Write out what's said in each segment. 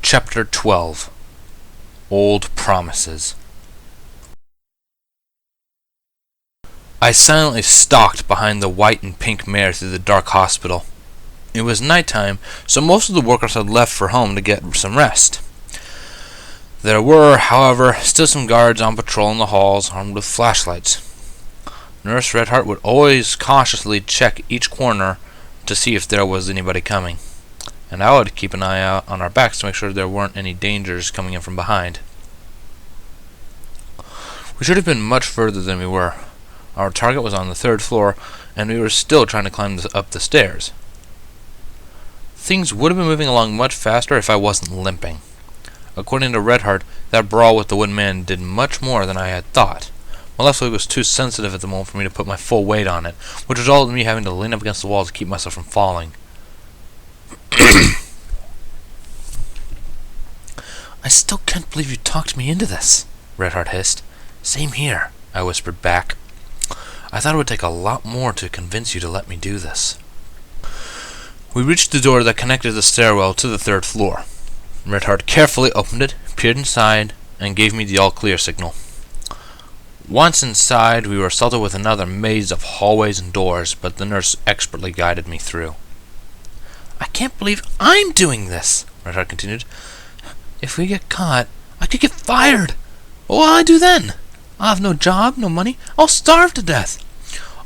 Chapter 12 Old Promises. I silently stalked behind the white and pink mare through the dark hospital. It was nighttime, so most of the workers had left for home to get some rest. There were, however, still some guards on patrol in the halls, armed with flashlights. Nurse Redheart would always cautiously check each corner to see if there was anybody coming, and I would keep an eye out on our backs to make sure there weren't any dangers coming in from behind. We should have been much further than we were. Our target was on the 3rd floor, and we were still trying to climb up the stairs. Things would have been moving along much faster if I wasn't limping. According to Redheart, that brawl with the wooden man did much more than I had thought. My left leg was too sensitive at the moment for me to put my full weight on it, which resulted in me having to lean up against the wall to keep myself from falling. I still can't believe you talked me into this, Redheart hissed. Same here, I whispered back. I thought it would take a lot more to convince you to let me do this. We reached the door that connected the stairwell to the 3rd floor. Redheart carefully opened it, peered inside, and gave me the all-clear signal. Once inside, we were assaulted with another maze of hallways and doors, but the nurse expertly guided me through. I can't believe I'm doing this, Redheart continued. If we get caught, I could get fired. What will I do then? I'll have no job, no money. I'll starve to death.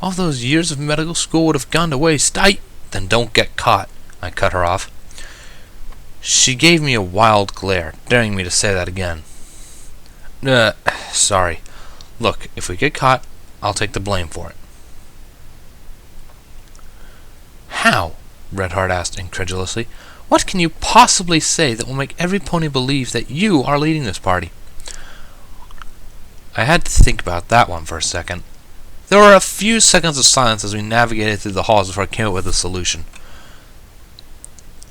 All those years of medical school would have gone to waste. Then don't get caught, I cut her off. She gave me a wild glare, daring me to say that again. Sorry. Look, if we get caught, I'll take the blame for it. How? Redheart asked incredulously. What can you possibly say that will make every pony believe that you are leading this party? I had to think about that one for a second. There were a few seconds of silence as we navigated through the halls before I came up with a solution.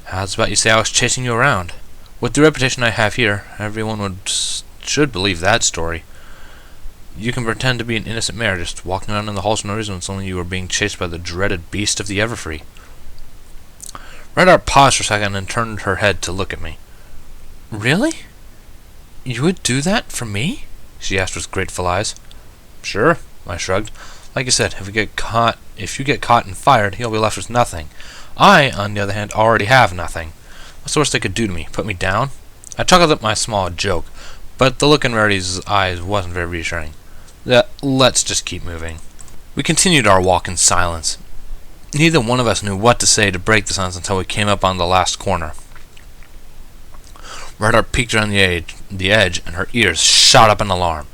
How's about you say I was chasing you around? With the reputation I have here, everyone should believe that story. You can pretend to be an innocent mare just walking around in the halls for no reason when suddenly you are being chased by the dreaded beast of the Everfree. Redheart paused for a second and turned her head to look at me. Really? You would do that for me? She asked with grateful eyes. Sure, I shrugged. Like I said, if you get caught and fired, you'll be left with nothing. I, on the other hand, already have nothing. What's the worst they could do to me? Put me down? I chuckled at my small joke, but the look in Rarity's eyes wasn't very reassuring. Let's just keep moving. We continued our walk in silence. Neither one of us knew what to say to break the silence until we came up on the last corner. Redheart peeked around the edge, and her ears shot up in alarm.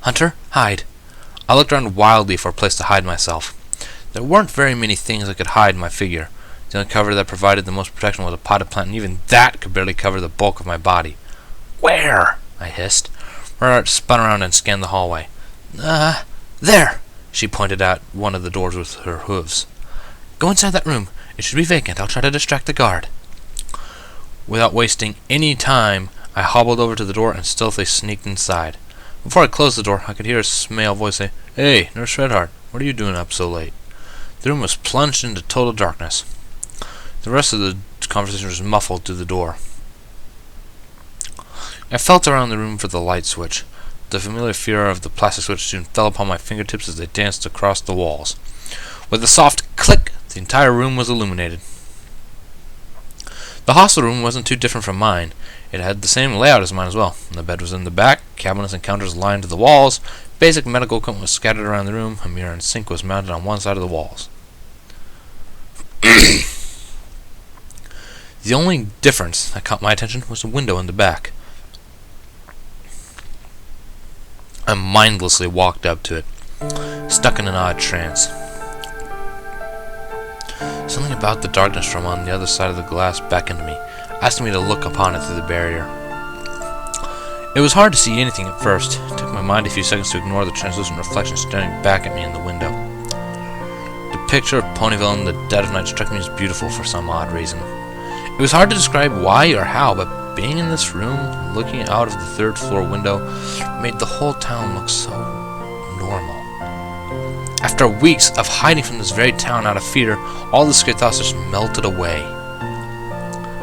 Hunter, hide. I looked around wildly for a place to hide myself. There weren't very many things that could hide my figure. The only cover that provided the most protection was a potted plant, and even that could barely cover the bulk of my body. Where? I hissed. Redheart spun around and scanned the hallway. There! She pointed out one of the doors with her hooves. Go inside that room. It should be vacant. I'll try to distract the guard. Without wasting any time, I hobbled over to the door and stealthily sneaked inside. Before I closed the door, I could hear a male voice say, "Hey, Nurse Redheart, what are you doing up so late?" The room was plunged into total darkness. The rest of the conversation was muffled through the door. I felt around the room for the light switch. The familiar fear of the plastic switch soon fell upon my fingertips as they danced across the walls. With a soft click, the entire room was illuminated. The hospital room wasn't too different from mine. It had the same layout as mine as well. The bed was in the back, cabinets and counters lined the walls, basic medical equipment was scattered around the room, a mirror and sink was mounted on one side of the walls. The only difference that caught my attention was the window in the back. I mindlessly walked up to it, stuck in an odd trance. Something about the darkness from on the other side of the glass beckoned me, asking me to look upon it through the barrier. It was hard to see anything at first. It took my mind a few seconds to ignore the translucent reflection staring back at me in the window. The picture of Ponyville in the dead of night struck me as beautiful for some odd reason. It was hard to describe why or how, but being in this room, looking out of the 3rd floor window, made the whole town look so normal. After weeks of hiding from this very town out of fear, all the scary thoughts just melted away.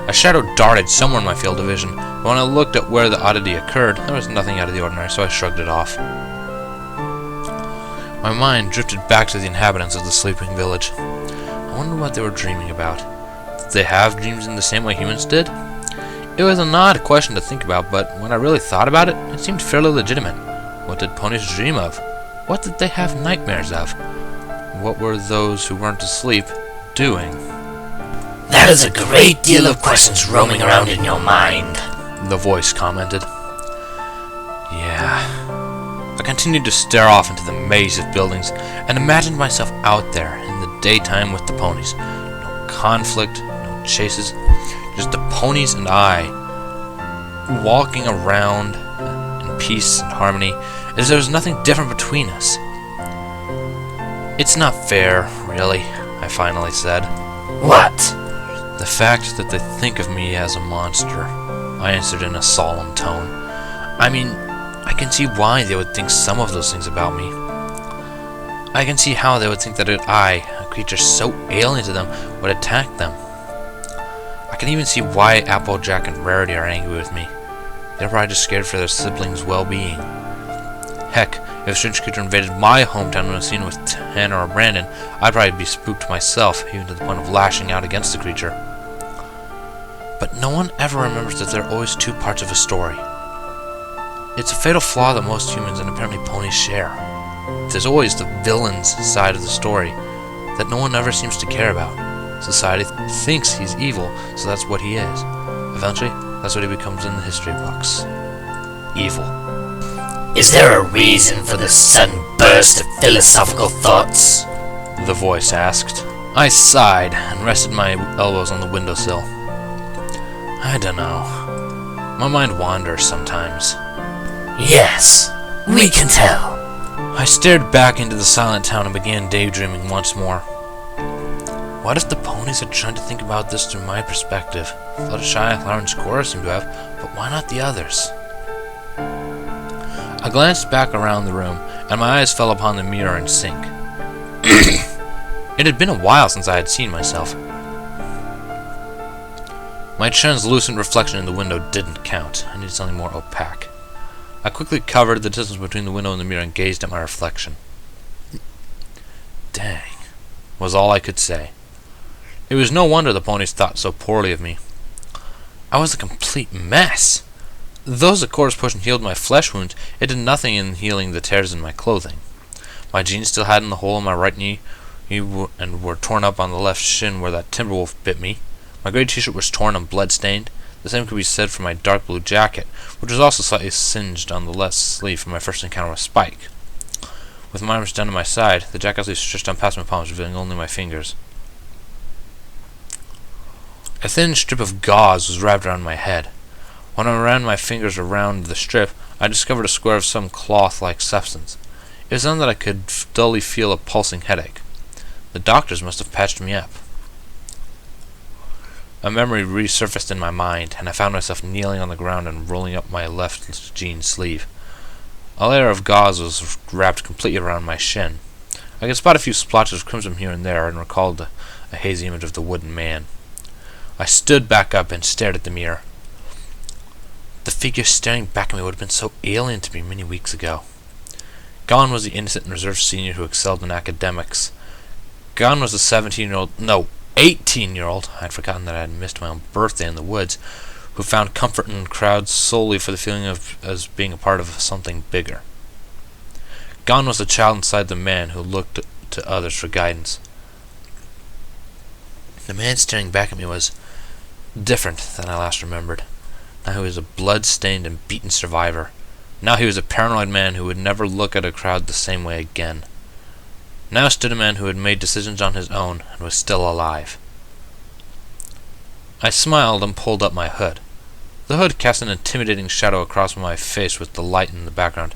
A shadow darted somewhere in my field of vision, but when I looked at where the oddity occurred, there was nothing out of the ordinary, so I shrugged it off. My mind drifted back to the inhabitants of the sleeping village. I wondered what they were dreaming about. Did they have dreams in the same way humans did? It was an odd question to think about, but when I really thought about it, it seemed fairly legitimate. What did ponies dream of? What did they have nightmares of? What were those who weren't asleep doing? There is a great deal of questions roaming around in your mind, the voice commented. Yeah. I continued to stare off into the maze of buildings and imagined myself out there in the daytime with the ponies. No conflict, no chases, just the ponies and I, walking around in peace and harmony, as there was nothing different between us. It's not fair, really, I finally said. What? The fact that they think of me as a monster, I answered in a solemn tone. I mean, I can see why they would think some of those things about me. I can see how they would think that I, a creature so alien to them, would attack them. I can even see why Applejack and Rarity are angry with me. They're probably just scared for their siblings' well-being. Heck, if a strange creature invaded my hometown and was seen with Tanner or Brandon, I'd probably be spooked myself, even to the point of lashing out against the creature. But no one ever remembers that there are always two parts of a story. It's a fatal flaw that most humans and apparently ponies share. There's always the villain's side of the story that no one ever seems to care about. Society thinks he's evil, so that's what he is. Eventually, that's what he becomes in the history books. Evil. Is there a reason for this sudden burst of philosophical thoughts? The voice asked. I sighed and rested my elbows on the windowsill. I don't know. My mind wanders sometimes. Yes, we can tell. I stared back into the silent town and began daydreaming once more. What if the ponies are trying to think about this through my perspective? Fluttershy, Lyra, and Scootaloo seem to have, but why not the others? I glanced back around the room, and my eyes fell upon the mirror and sink. It had been a while since I had seen myself. My translucent reflection in the window didn't count. I needed something more opaque. I quickly covered the distance between the window and the mirror and gazed at my reflection. Dang, was all I could say. It was no wonder the ponies thought so poorly of me. I was a complete mess. Though the course pushed and healed my flesh wounds, it did nothing in healing the tears in my clothing. My jeans still had in the hole in my right knee and were torn up on the left shin where that timberwolf bit me. My gray t-shirt was torn and blood-stained. The same could be said for my dark blue jacket, which was also slightly singed on the left sleeve from my first encounter with Spike. With my arms down to my side, the jacket sleeve stretched down past my palms, revealing only my fingers. A thin strip of gauze was wrapped around my head. When I ran my fingers around the strip, I discovered a square of some cloth-like substance. It was then that I could dully feel a pulsing headache. The doctors must have patched me up. A memory resurfaced in my mind, and I found myself kneeling on the ground and rolling up my left jean sleeve. A layer of gauze was wrapped completely around my shin. I could spot a few splotches of crimson here and there, and recalled a hazy image of the wooden man. I stood back up and stared at the mirror. The figure staring back at me would have been so alien to me many weeks ago. Gone was the innocent and reserved senior who excelled in academics. Gone was the 18-year-old, I had forgotten that I had missed my own birthday in the woods, who found comfort in crowds solely for the feeling of as being a part of something bigger. Gone was the child inside the man who looked to others for guidance. The man staring back at me was different than I last remembered. Now he was a blood-stained and beaten survivor. Now he was a paranoid man who would never look at a crowd the same way again. Now stood a man who had made decisions on his own and was still alive. I smiled and pulled up my hood. The hood cast an intimidating shadow across my face with the light in the background.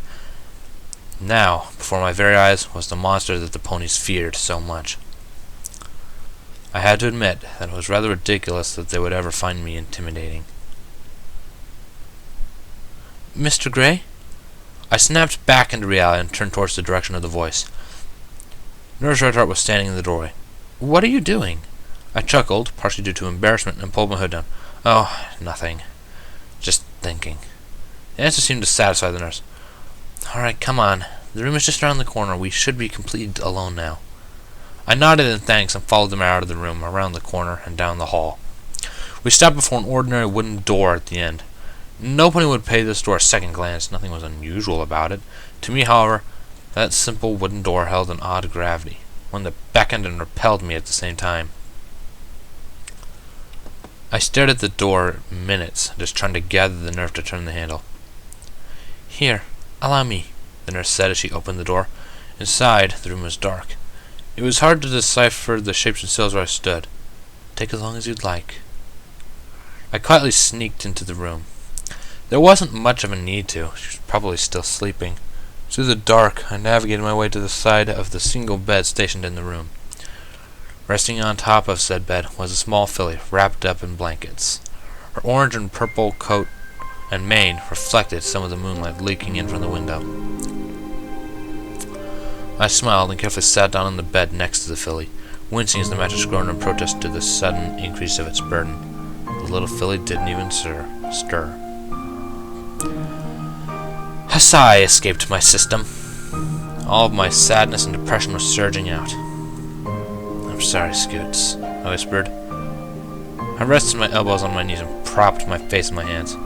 Now, before my very eyes, was the monster that the ponies feared so much. I had to admit that it was rather ridiculous that they would ever find me intimidating. Mr. Gray? I snapped back into reality and turned towards the direction of the voice. Nurse Redheart was standing in the doorway. What are you doing? I chuckled, partially due to embarrassment, and pulled my hood down. Oh, nothing. Just thinking. The answer seemed to satisfy the nurse. Alright, come on. The room is just around the corner. We should be completely alone now. I nodded in thanks and followed them out of the room, around the corner, and down the hall. We stopped before an ordinary wooden door at the end. Nobody would pay this door a second glance. Nothing was unusual about it. To me, however, that simple wooden door held an odd gravity, one that beckoned and repelled me at the same time. I stared at the door minutes, just trying to gather the nerve to turn the handle. Here, allow me, the nurse said as she opened the door. Inside, the room was dark. It was hard to decipher the shapes and sills where I stood. Take as long as you'd like. I quietly sneaked into the room. There wasn't much of a need to. She was probably still sleeping. Through the dark, I navigated my way to the side of the single bed stationed in the room. Resting on top of said bed was a small filly wrapped up in blankets. Her orange and purple coat and mane reflected some of the moonlight leaking in from the window. I smiled and carefully sat down on the bed next to the filly, wincing as the mattress groaned in protest to the sudden increase of its burden. The little filly didn't even stir. A sigh escaped my system. All of my sadness and depression was surging out. I'm sorry, Scoots, I whispered. I rested my elbows on my knees and propped my face in my hands.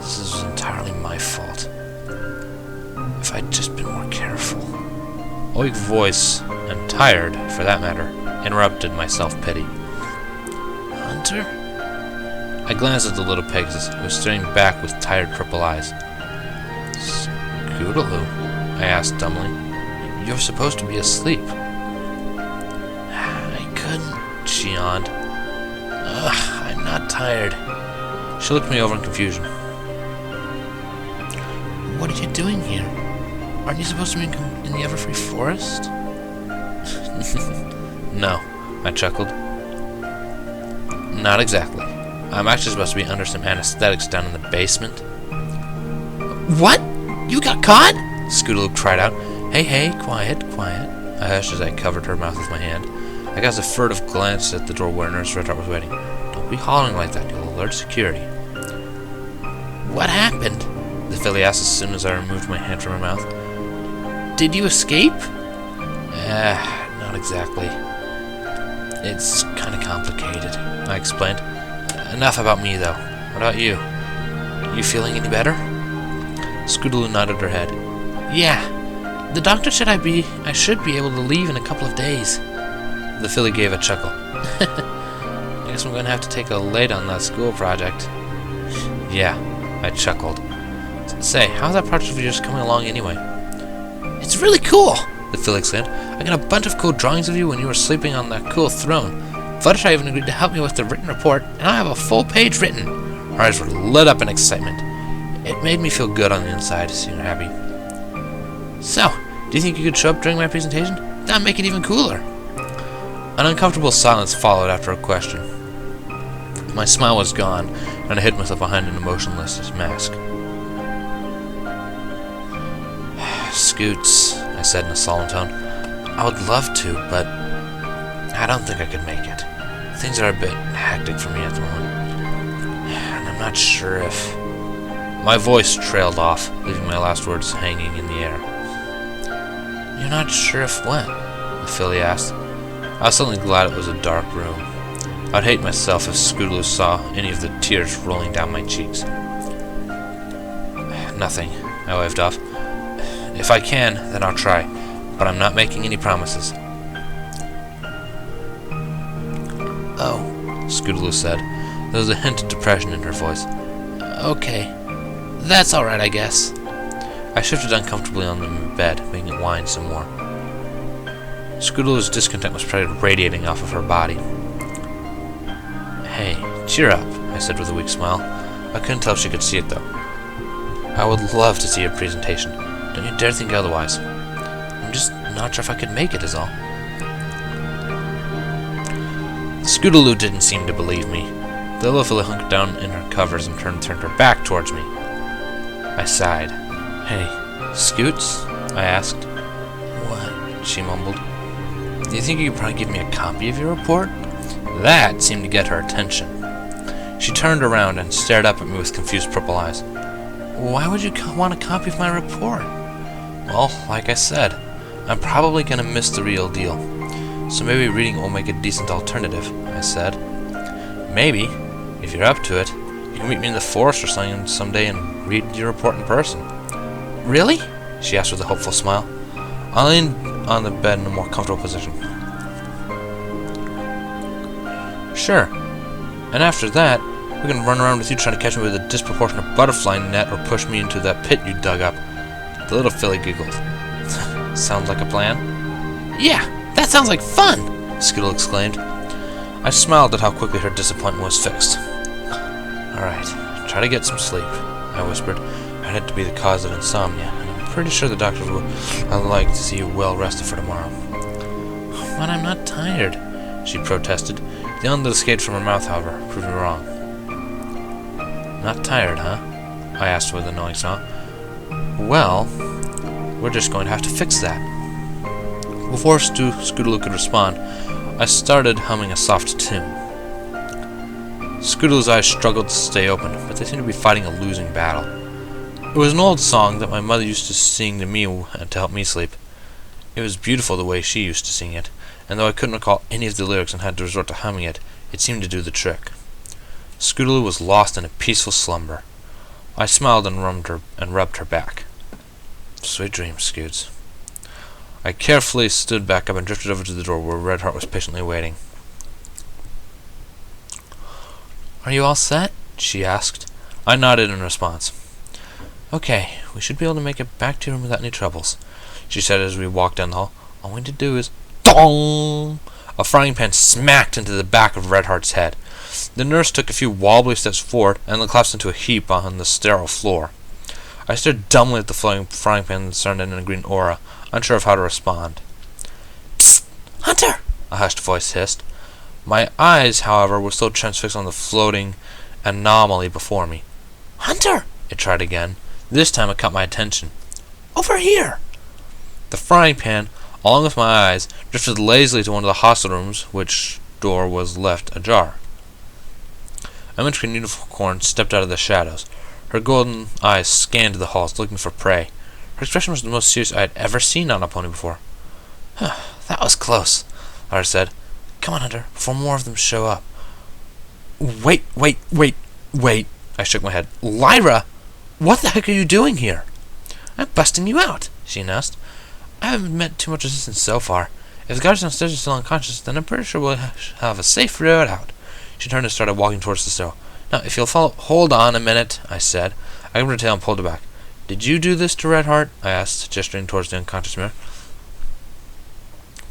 This is entirely my fault. If I'd just been more careful. A weak voice, and tired, for that matter, interrupted my self-pity. Hunter? I glanced at the little Pegasus, who was staring back with tired purple eyes. Scootaloo? I asked dumbly. You're supposed to be asleep. I couldn't, she yawned. I'm not tired. She looked me over in confusion. What are you doing here? Aren't you supposed to be in the Everfree Forest? No, I chuckled. Not exactly. I'm actually supposed to be under some anesthetics down in the basement. What? You got caught? Scootaloo cried out. Hey, quiet. I hushed as I covered her mouth with my hand. I cast a furtive glance at the door where Nurse Redheart was waiting. Don't be hollering like that, you'll alert security. What happened? The filly asked as soon as I removed my hand from her mouth. Did you escape? Not exactly. It's kind of complicated, I explained. Enough about me, though. What about you? You feeling any better? Scootaloo nodded her head. Yeah. The doctor said I should be able to leave in a couple of days. The filly gave a chuckle. I guess I'm going to have to take a late on that school project. Yeah, I chuckled. Say, how's that project of yours coming along anyway? It's really cool, the filly exclaimed. I got a bunch of cool drawings of you when you were sleeping on that cool throne. Fluttershy even agreed to help me with the written report, and I have a full page written. Her eyes were lit up in excitement. It made me feel good on the inside, seeing her happy. So, do you think you could show up during my presentation? That'd make it even cooler. An uncomfortable silence followed after a question. My smile was gone, and I hid myself behind an emotionless mask. Scoots, I said in a solemn tone. I would love to, but I don't think I could make it. Things are a bit hectic for me at the moment. And I'm not sure if... My voice trailed off, leaving my last words hanging in the air. You're not sure if what? The filly asked. I was suddenly glad it was a dark room. I'd hate myself if Scootaloo saw any of the tears rolling down my cheeks. Nothing, I waved off. If I can, then I'll try, but I'm not making any promises. Oh, Scootaloo said. There was a hint of depression in her voice. Okay, that's alright, I guess. I shifted uncomfortably on the bed, making it whine some more. Scootaloo's discontent was probably radiating off of her body. Hey, cheer up, I said with a weak smile. I couldn't tell if she could see it, though. I would love to see your presentation. Don't you dare think otherwise. I'm just not sure if I could make it, is all. Scootaloo didn't seem to believe me. The little filly hunkered down in her covers and turned her back towards me. I sighed. Hey, Scoots? I asked. What? She mumbled. Do you think you could probably give me a copy of your report? That seemed to get her attention. She turned around and stared up at me with confused purple eyes. Why would you want a copy of my report? Well, like I said, I'm probably gonna miss the real deal. So maybe reading will make a decent alternative, I said. Maybe, if you're up to it, you can meet me in the forest or something someday and read your report in person. Really? She asked with a hopeful smile. I leaned on the bed in a more comfortable position. Sure. And after that, we can run around with you trying to catch me with a disproportionate butterfly net or push me into that pit you dug up. The little filly giggled. Sounds like a plan? Yeah, that sounds like fun! Scootaloo exclaimed. I smiled at how quickly her disappointment was fixed. Alright, try to get some sleep, I whispered. I'd had to be the cause of insomnia, and I'm pretty sure the doctors would like to see you well rested for tomorrow. But I'm not tired, she protested. The only that escaped from her mouth, however, proved me wrong. Not tired, huh? I asked with a knowing smile. Well, we're just going to have to fix that. Before Scootaloo could respond, I started humming a soft tune. Scootaloo's eyes struggled to stay open, but they seemed to be fighting a losing battle. It was an old song that my mother used to sing to me to help me sleep. It was beautiful the way she used to sing it, and though I couldn't recall any of the lyrics and had to resort to humming it, it seemed to do the trick. Scootaloo was lost in a peaceful slumber. I smiled and rubbed her back. Sweet dreams, Scoots. I carefully stood back up and drifted over to the door where Redheart was patiently waiting. Are you all set? She asked. I nodded in response. Okay, we should be able to make it back to your room without any troubles, she said as we walked down the hall. All we need to do is... Dong! A frying pan smacked into the back of Redheart's head. The nurse took a few wobbly steps forward and then collapsed into a heap on the sterile floor. I stared dumbly at the frying pan that turned in a green aura, unsure of how to respond. Psst! Hunter! A hushed voice hissed. My eyes, however, were still transfixed on the floating anomaly before me. Hunter! It tried again. This time it caught my attention. Over here! The frying pan, along with my eyes, drifted lazily to one of the hospital rooms, which door was left ajar. A Minchkin unicorn stepped out of the shadows. Her golden eyes scanned the halls, looking for prey. Her expression was the most serious I had ever seen on a pony before. That was close, Lyra said. Come on, Hunter, before more of them show up. Wait. I shook my head. Lyra! What the heck are you doing here? I'm busting you out, she announced. I haven't met too much resistance so far. If the guards downstairs are still unconscious, then I'm pretty sure we'll have a safe road out. She turned and started walking towards the stairwell. Now, if you'll follow... Hold on a minute, I said. I grabbed her tail and pulled her back. Did you do this to Redheart? I asked, gesturing towards the unconscious mirror.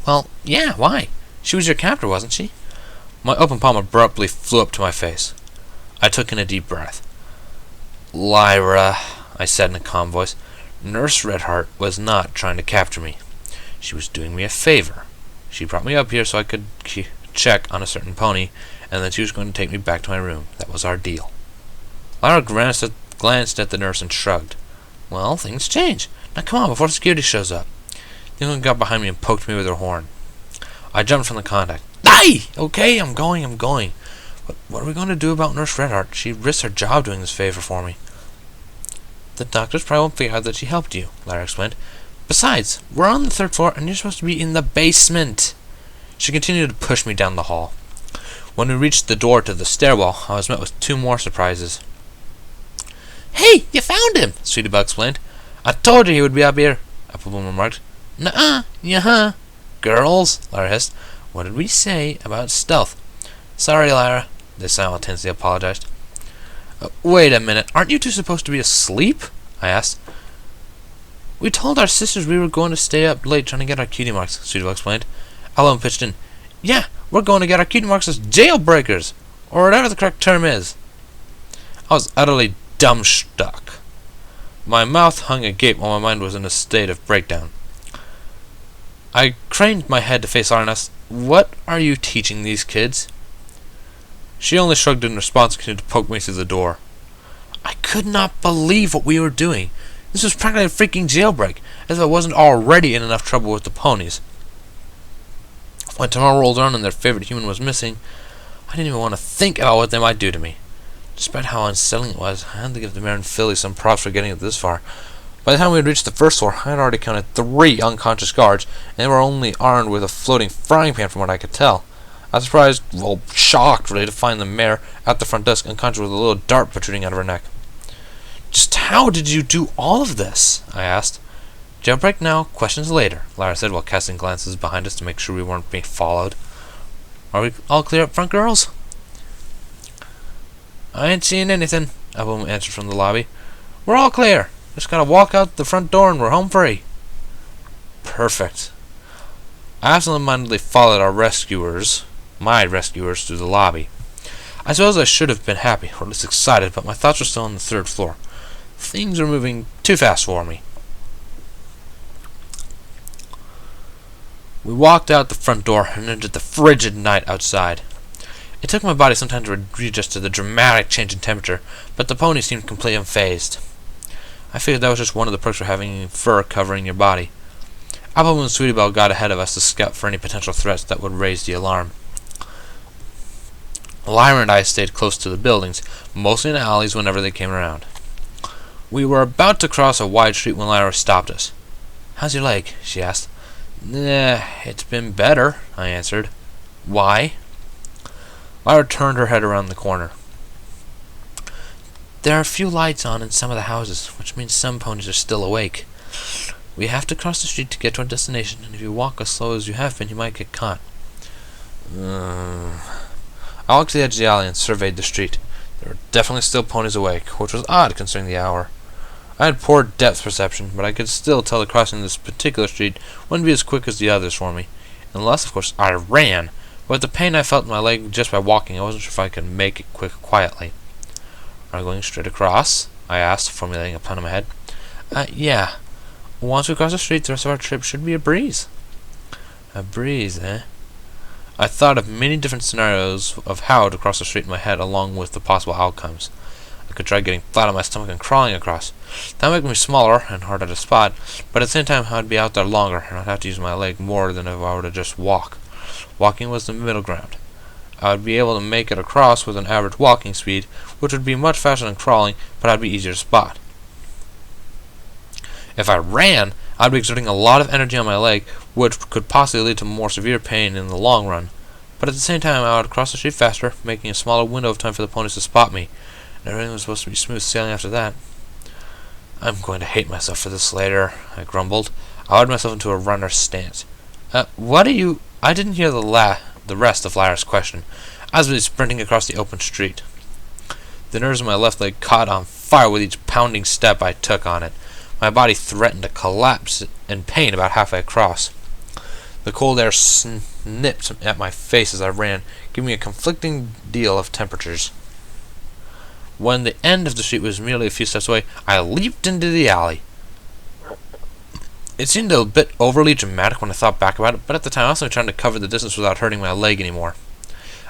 Well, yeah, why? She was your captor, wasn't she? My open palm abruptly flew up to my face. I took in a deep breath. Lyra, I said in a calm voice, Nurse Redheart was not trying to capture me. She was doing me a favor. She brought me up here so I could check on a certain pony, and then she was going to take me back to my room. That was our deal. Lyra glanced at the nurse and shrugged. Well, things change. Now come on, before security shows up. The woman got behind me and poked me with her horn. I jumped from the contact. Aye! Okay, I'm going. But what are we going to do about Nurse Redheart? She risked her job doing this favor for me. The doctors probably won't figure out that she helped you, Lyra explained. Besides, we're on the 3rd floor, and you're supposed to be in the basement. She continued to push me down the hall. When we reached the door to the stairwell, I was met with 2 more surprises. Hey, you found him, Sweetie Belle explained. I told you he would be up here, Applebloom remarked. Nuh-uh, yeah-huh. Girls, Lyra hissed, what did we say about stealth? Sorry, Lyra, they simultaneously apologized. Wait a minute, aren't you 2 supposed to be asleep? I asked. We told our sisters we were going to stay up late trying to get our cutie marks, Sweetie Belle explained. Ellen pitched in. Yeah, we're going to get our cutie marks as jailbreakers, or whatever the correct term is. I was utterly dumbstruck. My mouth hung agape while my mind was in a state of breakdown. I craned my head to face Lyra and asked, What are you teaching these kids? She only shrugged in response and continued to poke me through the door. I could not believe what we were doing. This was practically a freaking jailbreak, as if I wasn't already in enough trouble with the ponies. When tomorrow rolled around and their favorite human was missing, I didn't even want to think about what they might do to me. Despite how unsettling it was, I had to give the mare and filly some props for getting it this far. By the time we had reached the first floor, I had already counted 3 unconscious guards, and they were only armed with a floating frying pan from what I could tell. I was surprised, well, shocked, really, to find the mare at the front desk unconscious with a little dart protruding out of her neck. "Just how did you do all of this?" I asked. "Jailbreak now, questions later," Lyra said while casting glances behind us to make sure we weren't being followed. "Are we all clear up front, girls?" "I ain't seeing anything," Appleman answered from the lobby. "We're all clear. Just gotta walk out the front door and we're home free." Perfect. I absentmindedly followed my rescuers, through the lobby. I suppose I should have been happy, or at least excited, but my thoughts were still on the 3rd floor. Things were moving too fast for me. We walked out the front door and entered the frigid night outside. It took my body some time to readjust to the dramatic change in temperature, but the pony seemed completely unfazed. I figured that was just one of the perks for having fur covering your body. Appleman and Sweetie Belle got ahead of us to scout for any potential threats that would raise the alarm. Lyra and I stayed close to the buildings, mostly in the alleys whenever they came around. We were about to cross a wide street when Lyra stopped us. "How's your leg?" she asked. It's been better," I answered. "Why?" Lyra turned her head around the corner. "There are a few lights on in some of the houses, which means some ponies are still awake. We have to cross the street to get to our destination, and if you walk as slow as you have been, you might get caught." I walked to the edge of the alley and surveyed the street. There were definitely still ponies awake, which was odd considering the hour. I had poor depth perception, but I could still tell that crossing this particular street wouldn't be as quick as the others for me. Unless, of course, I ran. But with the pain I felt in my leg just by walking, I wasn't sure if I could make it quietly. "Are we going straight across?" I asked, formulating a plan in my head. Yeah. Once we cross the street, the rest of our trip should be a breeze." "A breeze, eh?" I thought of many different scenarios of how to cross the street in my head, along with the possible outcomes. I could try getting flat on my stomach and crawling across. That would make me smaller and harder to spot, but at the same time I would be out there longer, and I'd have to use my leg more than if I were to just walk. Walking was the middle ground. I would be able to make it across with an average walking speed, which would be much faster than crawling, but I'd be easier to spot. If I ran, I'd be exerting a lot of energy on my leg, which could possibly lead to more severe pain in the long run. But at the same time, I would cross the street faster, making a smaller window of time for the ponies to spot me, and everything was supposed to be smooth sailing after that. "I'm going to hate myself for this later," I grumbled. I lowered myself into a runner's stance. What are you—" I didn't hear the rest of Lyra's question. I was busy sprinting across the open street. The nerves in my left leg caught on fire with each pounding step I took on it. My body threatened to collapse in pain about halfway across. The cold air snipped at my face as I ran, giving me a conflicting deal of temperatures. When the end of the street was merely a few steps away, I leaped into the alley. It seemed a bit overly dramatic when I thought back about it, but at the time I was only trying to cover the distance without hurting my leg anymore.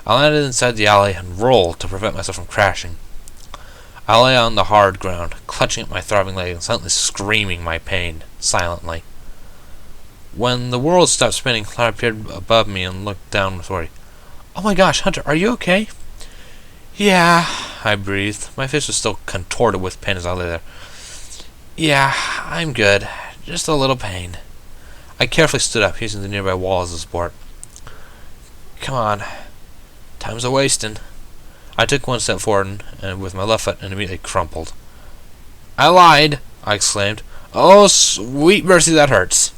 I landed inside the alley and rolled to prevent myself from crashing. I lay on the hard ground, clutching at my throbbing leg and silently screaming my pain, silently. When the world stopped spinning, Lyra appeared above me and looked down with worry. "Oh my gosh, Hunter, are you okay?" "Yeah," I breathed. My face was still contorted with pain as I lay there. "Yeah, I'm good. Just a little pain." I carefully stood up, using the nearby wall as a support. "Come on. Time's a-wasting." I took one step forward and with my left foot and immediately crumpled. "I lied!" I exclaimed. "Oh, sweet mercy, that hurts!"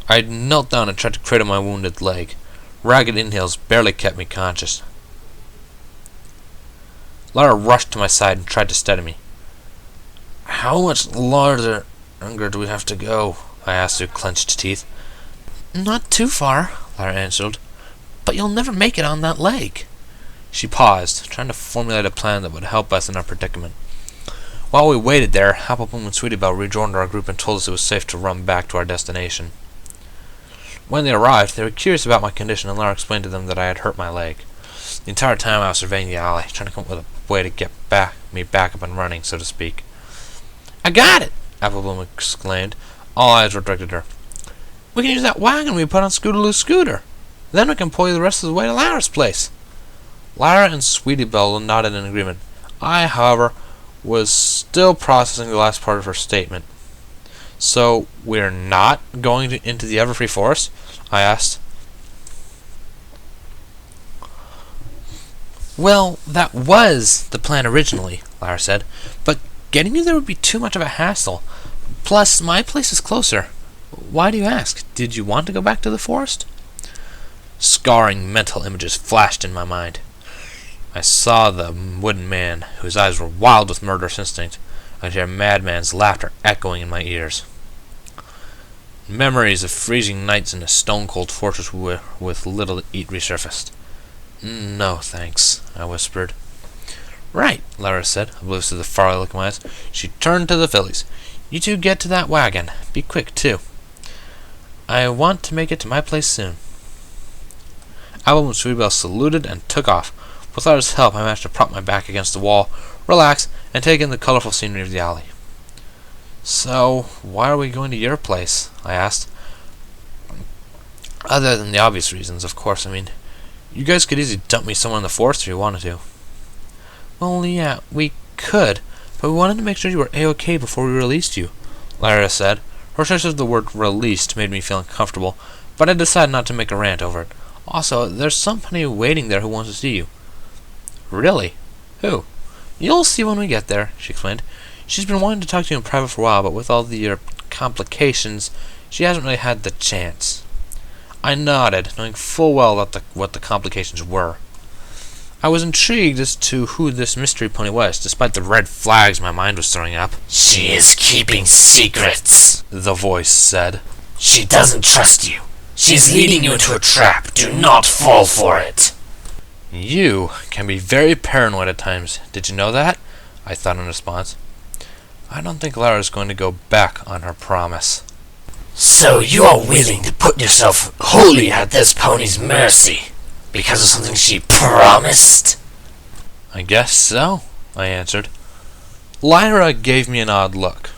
I knelt down and tried to cradle my wounded leg. Ragged inhales barely kept me conscious. Lyra rushed to my side and tried to steady me. "How much longer do we have to go?" I asked through clenched teeth. "Not too far," Lyra answered. "But you'll never make it on that leg." She paused, trying to formulate a plan that would help us in our predicament. While we waited there, Appleboom and Sweetie Belle rejoined our group and told us it was safe to run back to our destination. When they arrived, they were curious about my condition, and Lyra explained to them that I had hurt my leg. The entire time I was surveying the alley, trying to come up with a way to get me back up and running, so to speak. "I got it!" Appleboom exclaimed. All eyes were directed at her. "We can use that wagon we put on Scootaloo's scooter. Then we can pull you the rest of the way to Lyra's place." Lyra and Sweetie Belle nodded in agreement. I, however, was still processing the last part of her statement. So, we're not going into the Everfree Forest? I asked. Well, that was the plan originally, Lyra said, but getting you there would be too much of a hassle. Plus, my place is closer. Why do you ask? Did you want to go back to the forest? Scarring mental images flashed in my mind. I saw the wooden man, whose eyes were wild with murderous instinct. I could hear a madman's laughter echoing in my ears. Memories of freezing nights in a stone-cold fortress with little to eat resurfaced. No, thanks, I whispered. Right, Lyra said, oblivious to the far look in my eyes. She turned to the fillies. You two get to that wagon. Be quick, too. I want to make it to my place soon. Apple and Sweetie Belle saluted and took off. With Lyra's help, I managed to prop my back against the wall, relax, and take in the colorful scenery of the alley. So, why are we going to your place? I asked. Other than the obvious reasons, of course. I mean, you guys could easily dump me somewhere in the forest if you wanted to. Well, yeah, we could, but we wanted to make sure you were A-OK before we released you, Lyra said. Her choice of the word released made me feel uncomfortable, but I decided not to make a rant over it. Also, there's somebody waiting there who wants to see you. Really? Who? You'll see when we get there, she explained. She's been wanting to talk to you in private for a while, but with all the complications, she hasn't really had the chance. I nodded, knowing full well what the complications were. I was intrigued as to who this mystery pony was, despite the red flags my mind was throwing up. She is keeping secrets, the voice said. She doesn't trust you. She's leading you into a trap. Do not fall for it. You can be very paranoid at times. Did you know that? I thought in response. I don't think Lyra's going to go back on her promise. So you are willing to put yourself wholly at this pony's mercy because of something she promised? I guess so, I answered. Lyra gave me an odd look.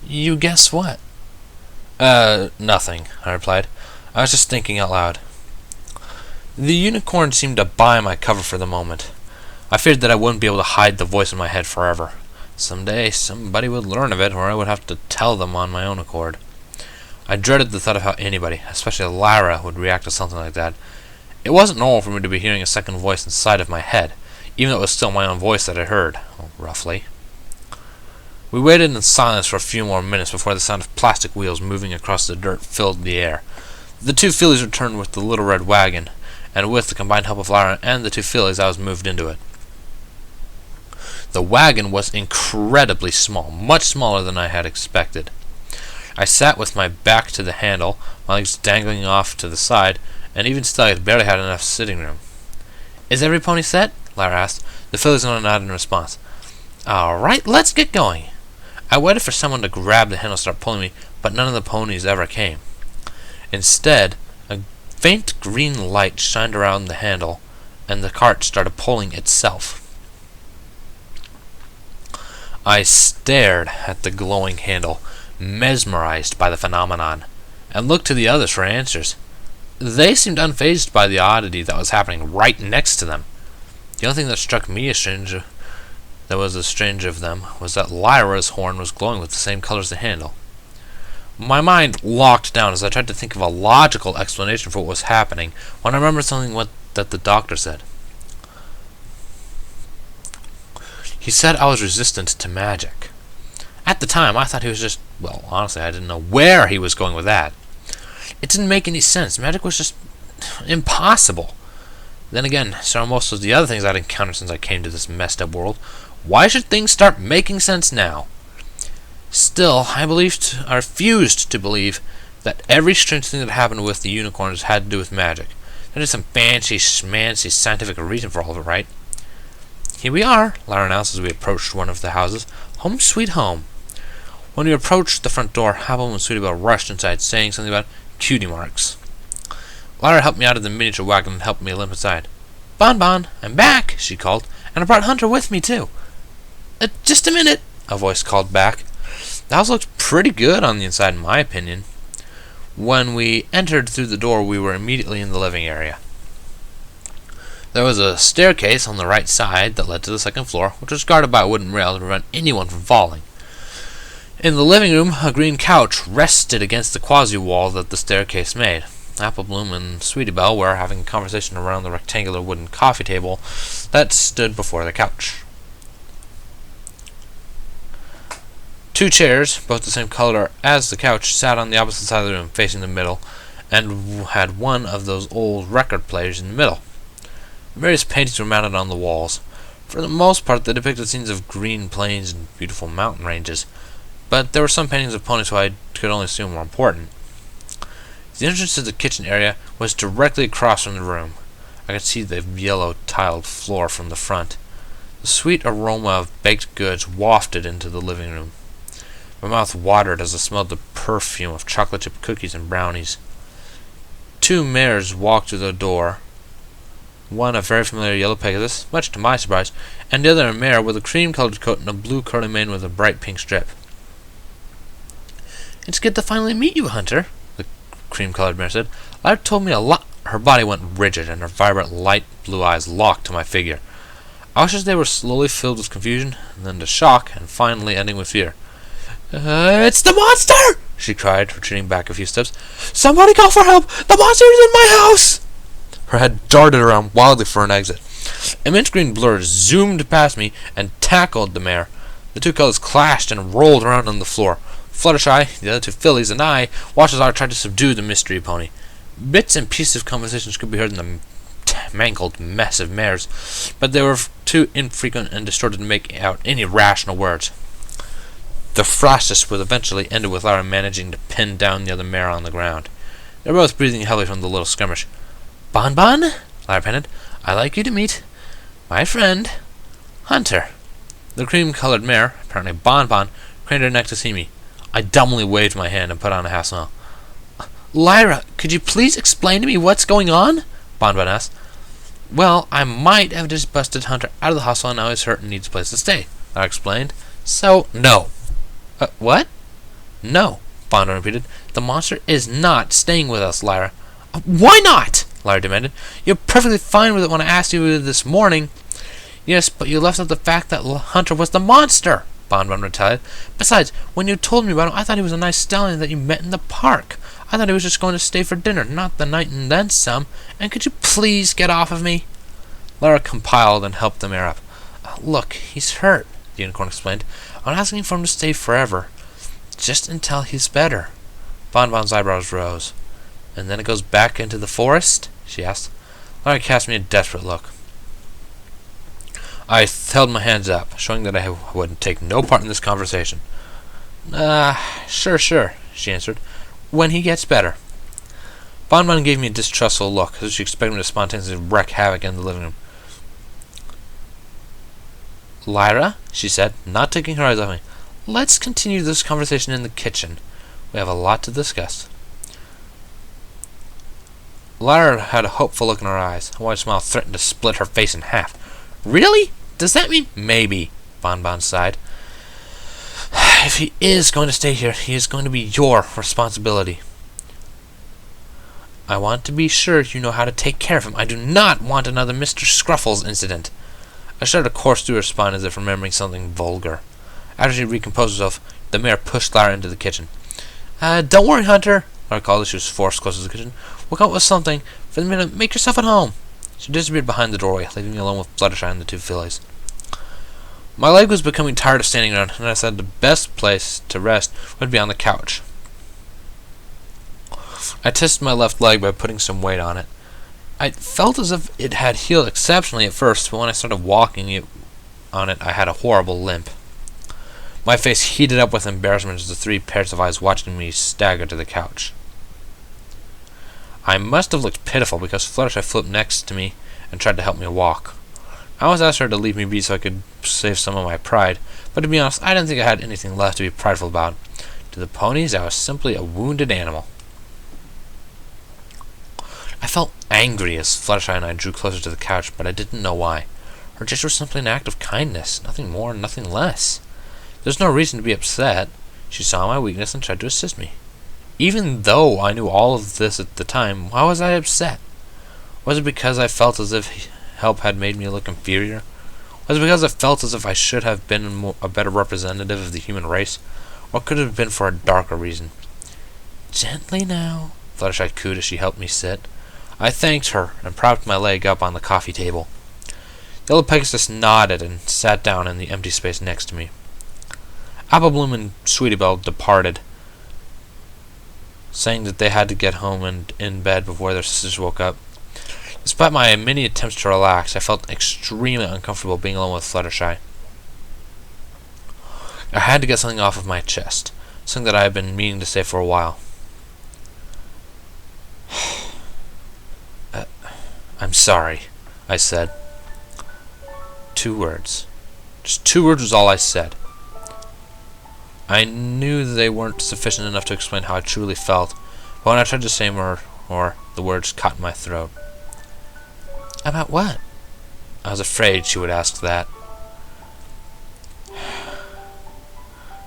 You guess what? Nothing, I replied. I was just thinking out loud. The unicorn seemed to buy my cover for the moment. I feared that I wouldn't be able to hide the voice in my head forever. Someday, somebody would learn of it, or I would have to tell them on my own accord. I dreaded the thought of how anybody, especially Lyra, would react to something like that. It wasn't normal for me to be hearing a second voice inside of my head, even though it was still my own voice that I heard, roughly. We waited in silence for a few more minutes before the sound of plastic wheels moving across the dirt filled the air. The two fillies returned with the little red wagon, and with the combined help of Lyra and the two fillies, I was moved into it. The wagon was incredibly small, much smaller than I had expected. I sat with my back to the handle, my legs dangling off to the side, and even still I barely had enough sitting room. Is every pony set? Lyra asked. The fillies nodded in response. All right, let's get going. I waited for someone to grab the handle and start pulling me, but none of the ponies ever came. Instead, a faint green light shined around the handle, and the cart started pulling itself. I stared at the glowing handle, mesmerized by the phenomenon, and looked to the others for answers. They seemed unfazed by the oddity that was happening right next to them. The only thing that struck me as strange of them was that Lyra's horn was glowing with the same color as the handle. My mind locked down as I tried to think of a logical explanation for what was happening when I remembered something that the doctor said. He said I was resistant to magic. At the time, I thought he was just, well, honestly, I didn't know where he was going with that. It didn't make any sense. Magic was just impossible. Then again, so are most of the other things I'd encountered since I came to this messed up world. Why should things start making sense now? Still, I refused to believe that every strange thing that happened with the unicorns had to do with magic. There's some fancy, schmancy scientific reason for all of it, right? Here we are, Lyra announced as we approached one of the houses. Home sweet home. When we approached the front door, Apple and Sweetie Belle rushed inside, saying something about cutie marks. Lyra helped me out of the miniature wagon and helped me limp inside. Bon Bon, I'm back, she called, and I brought Hunter with me, too. Just a minute, a voice called back. The house looked pretty good on the inside, in my opinion. When we entered through the door, we were immediately in the living area. There was a staircase on the right side that led to the second floor, which was guarded by a wooden rail to prevent anyone from falling. In the living room, a green couch rested against the quasi-wall that the staircase made. Apple Bloom and Sweetie Belle were having a conversation around the rectangular wooden coffee table that stood before the couch. 2 chairs, both the same color as the couch, sat on the opposite side of the room, facing the middle, and had one of those old record players in the middle. Various paintings were mounted on the walls. For the most part, they depicted scenes of green plains and beautiful mountain ranges, but there were some paintings of ponies who I could only assume were important. The entrance to the kitchen area was directly across from the room. I could see the yellow tiled floor from the front. The sweet aroma of baked goods wafted into the living room. My mouth watered as I smelled the perfume of chocolate chip cookies and brownies. 2 mares walked through the door. One a very familiar yellow Pegasus, much to my surprise, and the other a mare with a cream-colored coat and a blue curly mane with a bright pink strip. "It's good to finally meet you, Hunter," the cream-colored mare said. "Lyra told me a lot." Her body went rigid, and her vibrant light blue eyes locked to my figure. I watched as they were slowly filled with confusion, and then to shock, and finally ending with fear. "It's the monster!" she cried, retreating back a few steps. "Somebody call for help! The monster is in my house!" Her head darted around wildly for an exit. Immense green blurs zoomed past me and tackled the mare. The 2 colors clashed and rolled around on the floor. Fluttershy, the other 2 fillies, and I watched as I tried to subdue the mystery pony. Bits and pieces of conversations could be heard in the mangled mess of mares, but they were too infrequent and distorted to make out any rational words. The fracas was eventually ended with Lyra managing to pin down the other mare on the ground. They were both breathing heavily from the little skirmish. "Bon Bon," Lyra panted, "I'd like you to meet my friend, Hunter." The cream-colored mare, apparently Bon Bon, craned her neck to see me. I dumbly waved my hand and put on a half smile. "Lyra, could you please explain to me what's going on?" Bon Bon asked. "Well, I might have just busted Hunter out of the hospital and now he's hurt and needs a place to stay," Lyra explained. "So, no." "What?" "No," Bon Bon repeated. "The monster is not staying with us, Lyra." "Why not?" Lyra demanded. "You're perfectly fine with it when I asked you this morning." "Yes, but you left out the fact that Hunter was the monster," Bon Bon retaliated. "Besides, when you told me about him, I thought he was a nice stallion that you met in the park. I thought he was just going to stay for dinner, not the night and then some. And could you please get off of me?" Lyra compiled and helped the mare up. "Look, he's hurt," the unicorn explained. "I'm not asking for him to stay forever. Just until he's better." Bon Bon's eyebrows rose. "And then it goes back into the forest?" she asked. Lyra cast me a desperate look. I held my hands up, showing that I would take no part in this conversation. Sure, she answered. "When he gets better." Bon Bon gave me a distrustful look, as if she expected me to spontaneously wreak havoc in the living room. "Lyra," she said, not taking her eyes off me, "let's continue this conversation in the kitchen. We have a lot to discuss." Lyra had a hopeful look in her eyes. A wide smile threatened to split her face in half. "Really? Does that mean—" "Maybe," Bon Bon sighed. "If he is going to stay here, he is going to be your responsibility. I want to be sure you know how to take care of him. I do not want another Mr. Scruffles incident." I shuddered a course through her spine as if remembering something vulgar. After she recomposed herself, the mare pushed Lyra into the kitchen. "Don't worry, Hunter," Lyra called as she was forced close to the kitchen. "We'll come up with something for the minute. Make yourself at home." She disappeared behind the doorway, leaving me alone with Fluttershy and the 2 fillies. My leg was becoming tired of standing around, and I decided the best place to rest would be on the couch. I tested my left leg by putting some weight on it. I felt as if it had healed exceptionally at first, but when I started walking on it, I had a horrible limp. My face heated up with embarrassment as the 3 pairs of eyes watching me stagger to the couch. I must have looked pitiful because Fluttershy flipped next to me and tried to help me walk. I always asked her to leave me be so I could save some of my pride, but to be honest, I didn't think I had anything left to be prideful about. To the ponies, I was simply a wounded animal. I felt angry as Fluttershy and I drew closer to the couch, but I didn't know why. Her gesture was simply an act of kindness, nothing more, nothing less. There's no reason to be upset. She saw my weakness and tried to assist me. Even though I knew all of this at the time, why was I upset? Was it because I felt as if help had made me look inferior? Was it because I felt as if I should have been a better representative of the human race? Or could it have been for a darker reason? Gently now, Fluttershy cooed as she helped me sit. I thanked her and propped my leg up on the coffee table. Yellow Pegasus nodded and sat down in the empty space next to me. Apple Bloom and Sweetie Belle departed, saying that they had to get home and in bed before their sisters woke up. Despite my many attempts to relax, I felt extremely uncomfortable being alone with Fluttershy. I had to get something off of my chest, something that I had been meaning to say for a while. I'm sorry, I said. 2 words. Just 2 words was all I said. I knew they weren't sufficient enough to explain how I truly felt, but when I tried to say more, the words caught in my throat. About what? I was afraid she would ask that.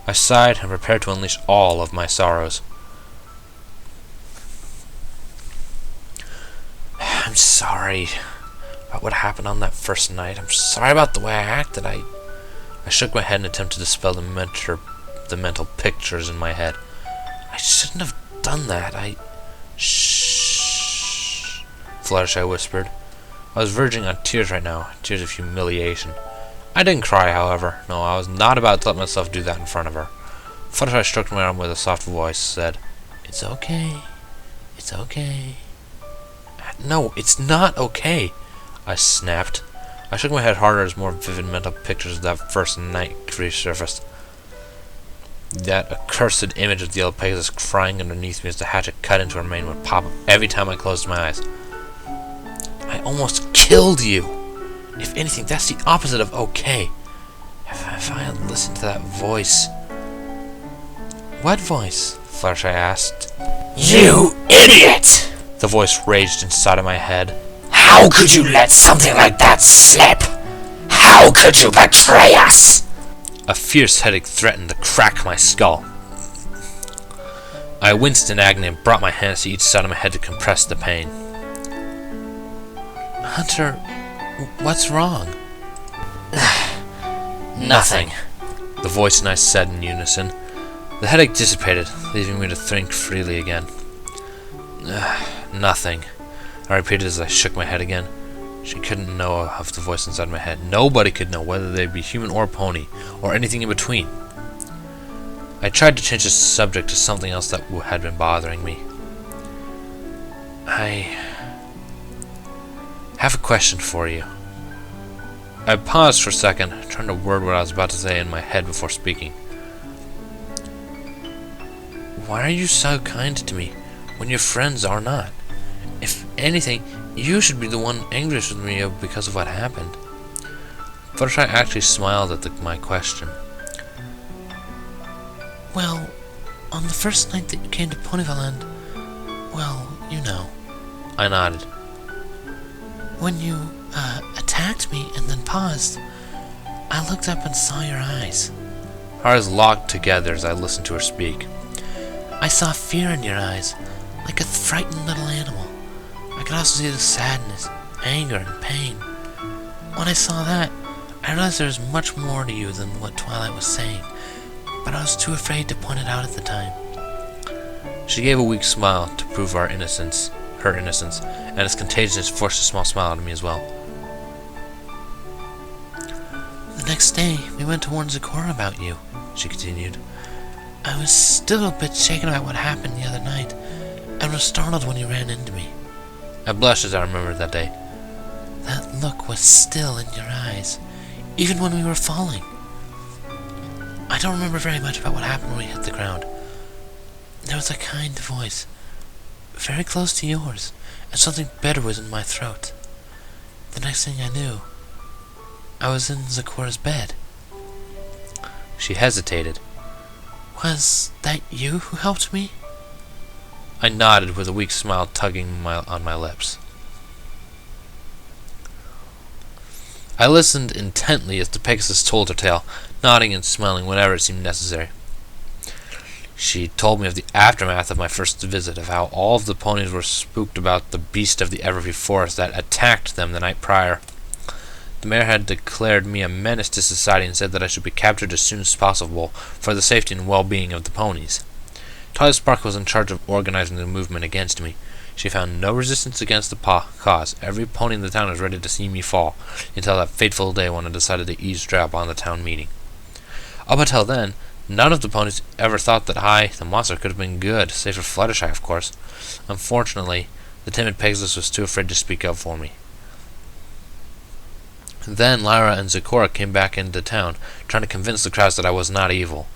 I sighed and prepared to unleash all of my sorrows. I'm sorry about what happened on that first night. I'm sorry about the way I acted. I shook my head in an attempt to dispel the mental pictures in my head. I shouldn't have done that. Shh, Fluttershy whispered. I was verging on tears right now, tears of humiliation. I didn't cry, however. No, I was not about to let myself do that in front of her. Fluttershy stroked my arm with a soft voice, said, It's okay. It's okay. No, it's not okay, I snapped. I shook my head harder as more vivid mental pictures of that first night resurfaced. That accursed image of the Yellow Pegasus crying underneath me as the hatchet cut into her mane would pop up every time I closed my eyes. I almost killed you! If anything, that's the opposite of okay. If I had listened to that voice... What voice? Fluttershy asked. You idiot! The voice raged inside of my head. How could you let something like that slip? How could you betray us? A fierce headache threatened to crack my skull. I winced in agony and brought my hands to each side of my head to compress the pain. Hunter, what's wrong? Nothing. The voice and I said in unison. The headache dissipated, leaving me to think freely again. Nothing, I repeated as I shook my head again. She couldn't know of the voice inside my head. Nobody could know, whether they be human or pony, or anything in between. I tried to change the subject to something else that had been bothering me. I have a question for you. I paused for a second, trying to word what I was about to say in my head before speaking. Why are you so kind to me when your friends are not? If anything, you should be the one angriest with me because of what happened. Fluttershy actually smiled at my question. Well, on the first night that you came to Ponyville Land, well, you know. I nodded. When you, attacked me and then paused, I looked up and saw your eyes. Our eyes locked together as I listened to her speak. I saw fear in your eyes, like a frightened little animal. I could also see the sadness, anger, and pain. When I saw that, I realized there was much more to you than what Twilight was saying, but I was too afraid to point it out at the time. She gave a weak smile to prove her innocence, and its contagiousness forced a small smile out of me as well. The next day, we went to warn Zecora about you, she continued. I was still a bit shaken about what happened the other night, and was startled when you ran into me. I blushed as I remembered that day. That look was still in your eyes, even when we were falling. I don't remember very much about what happened when we hit the ground. There was a kind voice, very close to yours, and something bitter was in my throat. The next thing I knew, I was in Zecora's bed. She hesitated. Was that you who helped me? I nodded with a weak smile tugging on my lips. I listened intently as the Pegasus told her tale, nodding and smiling whenever it seemed necessary. She told me of the aftermath of my first visit, of how all of the ponies were spooked about the beast of the Evergreen Forest that attacked them the night prior. The mayor had declared me a menace to society and said that I should be captured as soon as possible for the safety and well-being of the ponies. Talia Spark was in charge of organizing the movement against me. She found no resistance against the cause. Every pony in the town was ready to see me fall, until that fateful day when I decided to eavesdrop on the town meeting. Up until then, none of the ponies ever thought that I, the monster, could have been good, save for Fluttershy, of course. Unfortunately, the timid Pegasus was too afraid to speak up for me. Then Lyra and Zecora came back into town, trying to convince the crowds that I was not evil.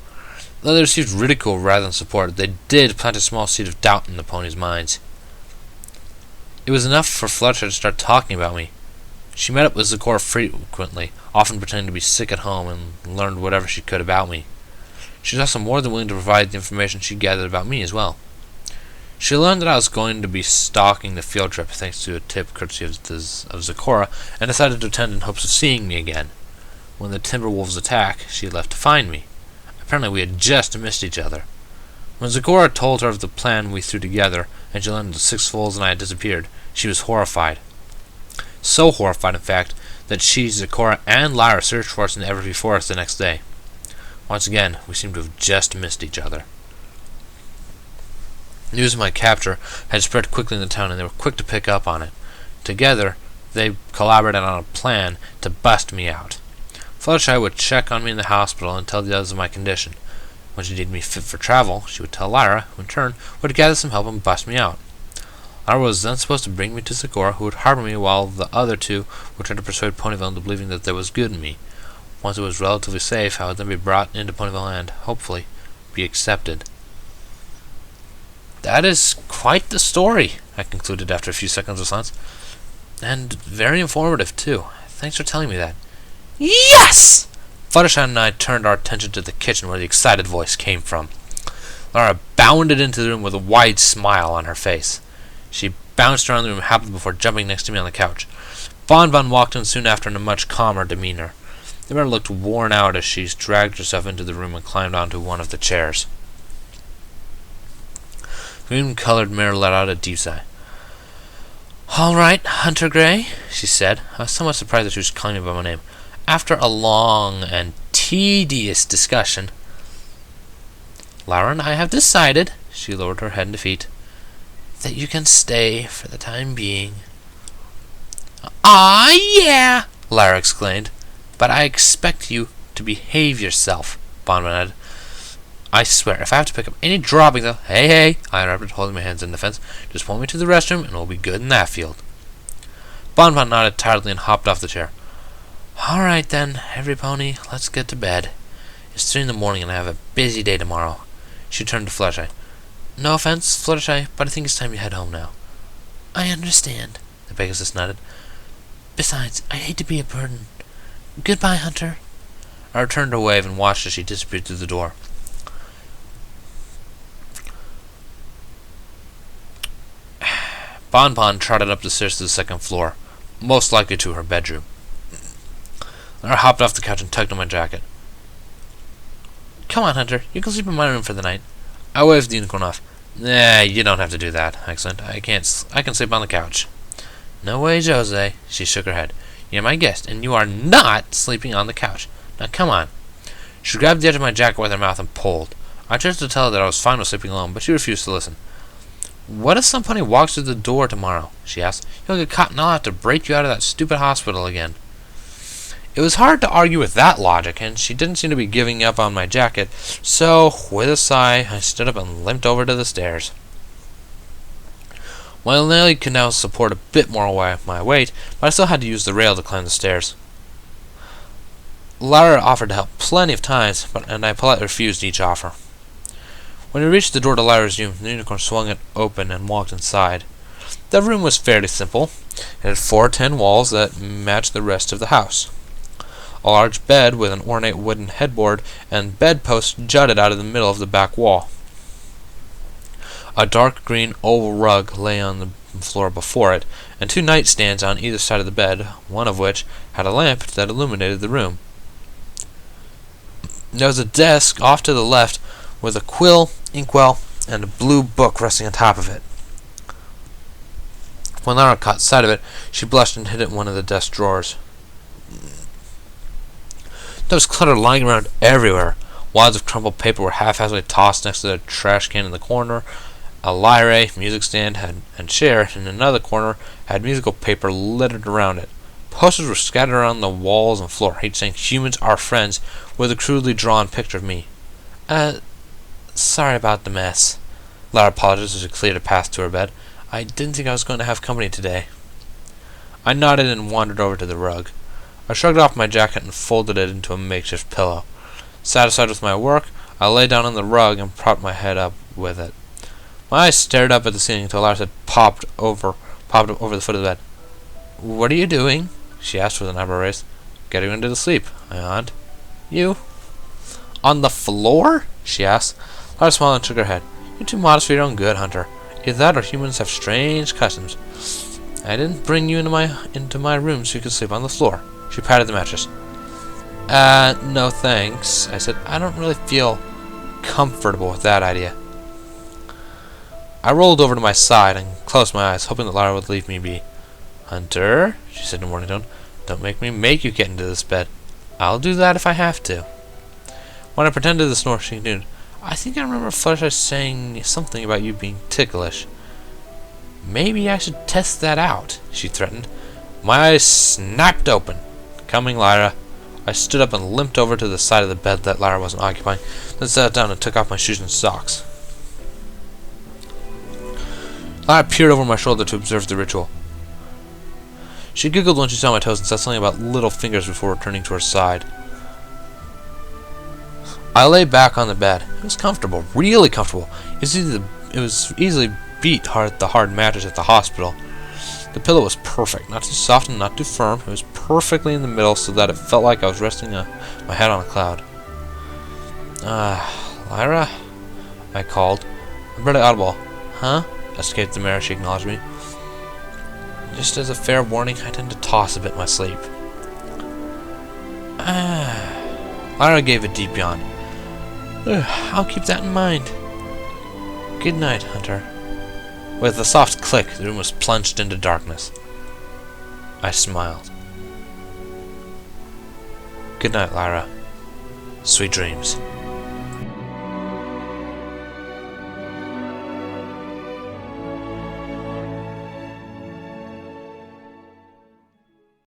Though they received ridicule rather than support, they did plant a small seed of doubt in the ponies' minds. It was enough for Fluttershy to start talking about me. She met up with Zecora frequently, often pretending to be sick at home, and learned whatever she could about me. She was also more than willing to provide the information she gathered about me as well. She learned that I was going to be stalking the field trip thanks to a tip courtesy of Zecora, and decided to attend in hopes of seeing me again. When the Timberwolves attacked, she left to find me. Apparently we had just missed each other. When Zecora told her of the plan we threw together, and she learned that Six Foals and I had disappeared, she was horrified. So horrified, in fact, that she, Zecora, and Lyra searched for us and ever before us the next day. Once again, we seemed to have just missed each other. News of my capture had spread quickly in the town, and they were quick to pick up on it. Together, they collaborated on a plan to bust me out. Fluttershy would check on me in the hospital and tell the others of my condition. When she deemed me fit for travel, she would tell Lyra, who in turn would gather some help and bust me out. Lyra was then supposed to bring me to Zecora, who would harbor me while the other two would try to persuade Ponyville into believing that there was good in me. Once it was relatively safe, I would then be brought into Ponyville and, hopefully, be accepted. That is quite the story, I concluded after a few seconds of silence. And very informative, too. Thanks for telling me that. Yes! Fluttershy and I turned our attention to the kitchen where the excited voice came from. Lyra bounded into the room with a wide smile on her face. She bounced around the room happily before jumping next to me on the couch. Bonbon walked in soon after in a much calmer demeanor. The mare looked worn out as she dragged herself into the room and climbed onto one of the chairs. The green-colored mare let out a deep sigh. "All right, Hunter Grey," she said. I was somewhat surprised that she was calling me by my name. After a long and tedious discussion, Lyra and I have decided, she lowered her head in defeat, that you can stay for the time being. "Ah, yeah!" Lyra exclaimed. "But I expect you to behave yourself," Bonbon added. "I swear, if I have to pick up any droppings of—" Hey, I interrupted, holding my hands in defense. "Just point me to the restroom, and we'll be good in that field." Bonbon nodded tiredly and hopped off the chair. "All right, then, every pony, let's get to bed. It's 3 in the morning, and I have a busy day tomorrow." She turned to Fluttershy. "No offense, Fluttershy, but I think it's time you head home now." "I understand," the Pegasus nodded. "Besides, I hate to be a burden. Goodbye, Hunter." I returned her wave and watched as she disappeared through the door. Bonbon trotted up the stairs to the second floor, most likely to her bedroom. I hopped off the couch and tugged on my jacket. "Come on, Hunter. You can sleep in my room for the night." I waved the unicorn off. "Nah, you don't have to do that," I exclaimed. I can sleep on the couch." "No way, Jose." She shook her head. "You're my guest, and you are not sleeping on the couch. Now come on." She grabbed the edge of my jacket with her mouth and pulled. I tried to tell her that I was fine with sleeping alone, but she refused to listen. "What if some pony walks through the door tomorrow?" she asked. "He'll get caught and I'll have to break you out of that stupid hospital again." It was hard to argue with that logic, and she didn't seem to be giving up on my jacket, so, with a sigh, I stood up and limped over to the stairs. My leg could now support a bit more of my weight, but I still had to use the rail to climb the stairs. Lyra offered to help plenty of times, and I politely refused each offer. When we reached the door to Lyra's room, the unicorn swung it open and walked inside. The room was fairly simple. It had 4 tin walls that matched the rest of the house. A large bed with an ornate wooden headboard and bedpost jutted out of the middle of the back wall. A dark green oval rug lay on the floor before it, and 2 nightstands on either side of the bed, one of which had a lamp that illuminated the room. There was a desk off to the left with a quill, inkwell, and a blue book resting on top of it. When Lyra caught sight of it, she blushed and hid it in one of the desk drawers. There was clutter lying around everywhere. Wads of crumpled paper were haphazardly tossed next to the trash can in the corner. A Lyra music stand and chair in another corner had musical paper littered around it. Posters were scattered around the walls and floor, each saying "Humans are friends," with a crudely drawn picture of me. Sorry about the mess. Lyra apologized as she cleared a path to her bed. I didn't think I was going to have company today. I nodded and wandered over to the rug. I shrugged off my jacket and folded it into a makeshift pillow. Satisfied with my work, I lay down on the rug and propped my head up with it. My eyes stared up at the ceiling until Lyra had popped over the foot of the bed. "What are you doing?" she asked with an eyebrow raised. "Getting into the sleep," I yawned. "You?" "On the floor?" she asked. Lyra smiled and shook her head. "You're too modest for your own good, Hunter. Either that or humans have strange customs. I didn't bring you into my room so you could sleep on the floor." She patted the mattress. No thanks," I said. "I don't really feel comfortable with that idea." I rolled over to my side and closed my eyes, hoping that Lyra would leave me be. "Hunter," she said in a warning tone, "don't make me make you get into this bed. I'll do that if I have to." When I pretended to snore, she continued, "I think I remember Fluttershy saying something about you being ticklish. Maybe I should test that out," she threatened. My eyes snapped open. "Coming, Lyra." I stood up and limped over to the side of the bed that Lyra wasn't occupying, then sat down and took off my shoes and socks. Lyra peered over my shoulder to observe the ritual. She giggled when she saw my toes and said something about little fingers before returning to her side. I lay back on the bed. It was comfortable, really comfortable. It was easily beat the hard mattress at the hospital. The pillow was perfect, not too soft and not too firm. It was perfectly in the middle so that it felt like I was resting my head on a cloud. "Lyra?" I called. I'm barely audible. "Huh?" escaped the mare as she acknowledged me. Just as a fair warning, I tend to toss a bit in my sleep. Lyra gave a deep yawn. "I'll keep that in mind. Good night, Hunter." With a soft click, the room was plunged into darkness. I smiled. "Good night, Lyra. Sweet dreams."